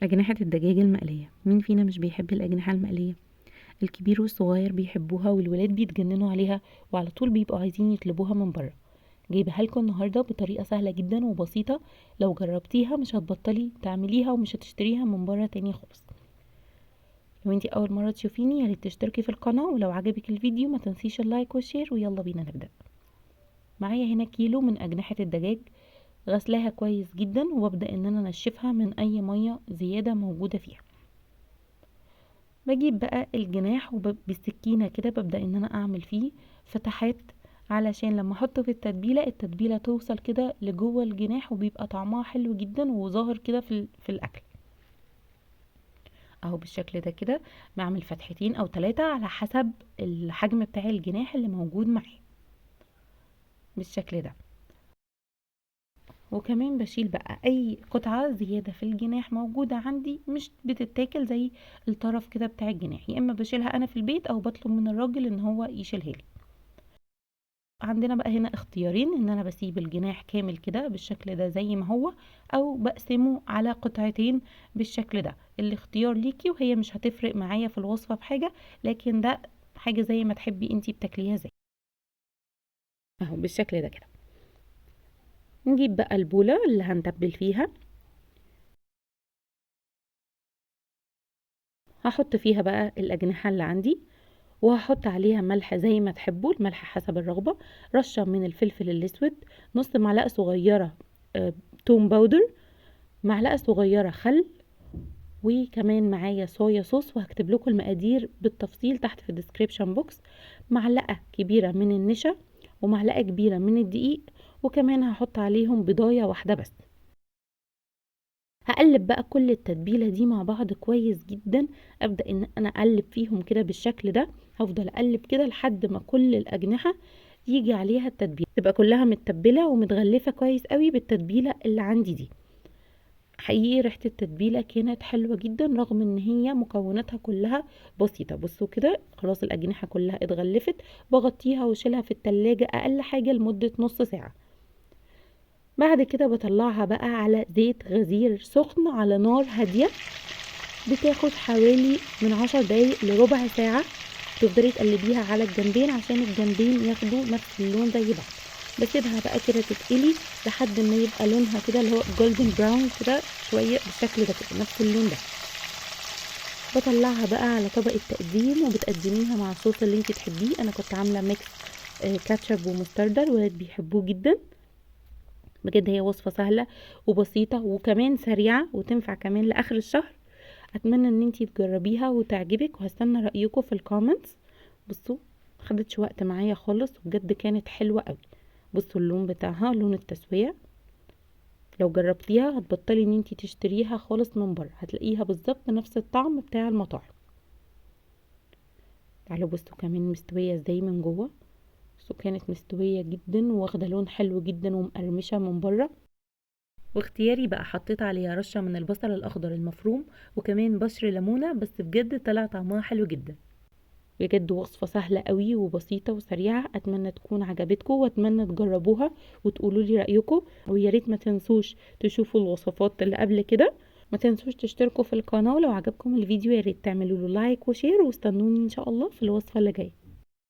أجنحة الدجاج المقلية، مين فينا مش بيحب الأجنحة المقلية؟ الكبير والصغير بيحبوها، والولاد بيتجننوا عليها وعلى طول بيبقوا عايزين يطلبوها من بره. جايبها لكم النهارده بطريقة سهلة جدا وبسيطة، لو جربتيها مش هتبطلي تعمليها ومش هتشتريها من بره تاني خالص. لو انتي اول مرة تشوفيني ياريت تشتركي في القناة، ولو عجبك الفيديو ما تنسيش اللايك والشير، ويلا بينا نبدأ. معايا هنا كيلو من أجنحة الدجاج، غسلاها كويس جدا وببدأ ان انا انشفها من اي مية زيادة موجودة فيها. بجيب بقى الجناح وبالسكينة كده ببدأ ان انا اعمل فيه فتحات، علشان لما احطه في التتبيلة توصل كده لجوه الجناح، وبيبقى طعمها حلو جدا وظاهر كده في الاكل. اهو بالشكل ده كده بعمل فتحتين او 3 على حسب الحجم بتاع الجناح اللي موجود معايا بالشكل ده. وكمان بشيل بقى اي قطعة زيادة في الجناح موجودة عندي مش بتتاكل، زي الطرف كده بتاع الجناح، يا اما بشيلها انا في البيت او بطلب من الراجل ان هو يشيلها لي. عندنا بقى هنا اختيارين، ان انا بسيب الجناح كامل كده بالشكل ده زي ما هو، او بقسمه على قطعتين بالشكل ده. الاختيار ليكي، وهي مش هتفرق معايا في الوصفة بحاجة، لكن ده حاجة زي ما تحبي انتي بتاكليها زي اهو بالشكل ده كده. نجيب بقى البولة اللي هنتبل فيها، هحط فيها بقى الأجنحة اللي عندي، وهحط عليها ملح زي ما تحبوا، الملح حسب الرغبة، رشة من الفلفل الأسود، نص معلقة صغيرة توم باودر، معلقة صغيرة خل، وكمان معايا صويا صوص، وهكتب لكم المقادير بالتفصيل تحت في الديسكريبشن بوكس. معلقة كبيرة من النشا، ومعلقة كبيرة من الدقيق، وكمان هحط عليهم بيضاية واحدة بس. هقلب بقى كل التتبيله دي مع بعض كويس جدا، ابدا ان انا اقلب فيهم كده بالشكل ده. هفضل اقلب كده لحد ما كل الاجنحه يجي عليها التتبيله، تبقى كلها متبله ومتغلفه كويس قوي بالتتبيله اللي عندي دي. حقيقي ريحه التتبيله كانت حلوه جدا رغم ان هي مكوناتها كلها بسيطه. بصوا كده خلاص الاجنحه كلها اتغلفت، بغطيها واشيلها في التلاجة اقل حاجه لمده نص ساعه. بعد كده بطلعها بقى على زيت غزير سخن على نار هادية، بتاخد حوالي من 10 دقايق لربع ساعة. تفضلي تقلبيها على الجنبين عشان الجنبين ياخدوا نفس اللون زي بعض. بسيبها بقى كده تتقلي لحد ما يبقى لونها كده اللي هو جولدن براون كده شوية بالشكل ده كده نفس اللون ده. بطلعها بقى على طبق التقديم، وبتقدميها مع الصوص اللي انتي تحبيه. انا كنت عاملة ميكس كاتشب ومستردة، الولاد بيحبوه جدا. بجد هي وصفة سهلة وبسيطة وكمان سريعة، وتنفع كمان لآخر الشهر. اتمنى ان انتي تجربيها وتعجبك، وهستنى رأيكم في الكومنتس. بصوا خدتش وقت معايا خالص، وبجد كانت حلوة قوي. بصوا اللون بتاعها لون التسوية، لو جربتيها هتبطلي ان انتي تشتريها خالص من بره، هتلاقيها بالظبط نفس الطعم بتاع المطاعم. تعالوا بصوا كمان مستوية ازاي من جوه. بصوا كانت مستوية جدا واخدة لون حلو جدا ومقرمشة من بره. واختياري بقى حطيت عليها رشة من البصل الأخضر المفروم، وكمان بشر ليمونة، بس بجد طلع طعمها حلو جدا. بجد وصفة سهلة قوي وبسيطة وسريعة، أتمنى تكون عجبتكم وأتمنى تجربوها وتقولوا لي رأيكم. ويا ريت ما تنسوش تشوفوا الوصفات اللي قبل كده، ما تنسوش تشتركوا في القناة، ولو عجبكم الفيديو يا ريت تعملوا له لايك وشير، واستنوني إن شاء الله في الوصفة اللي جاية.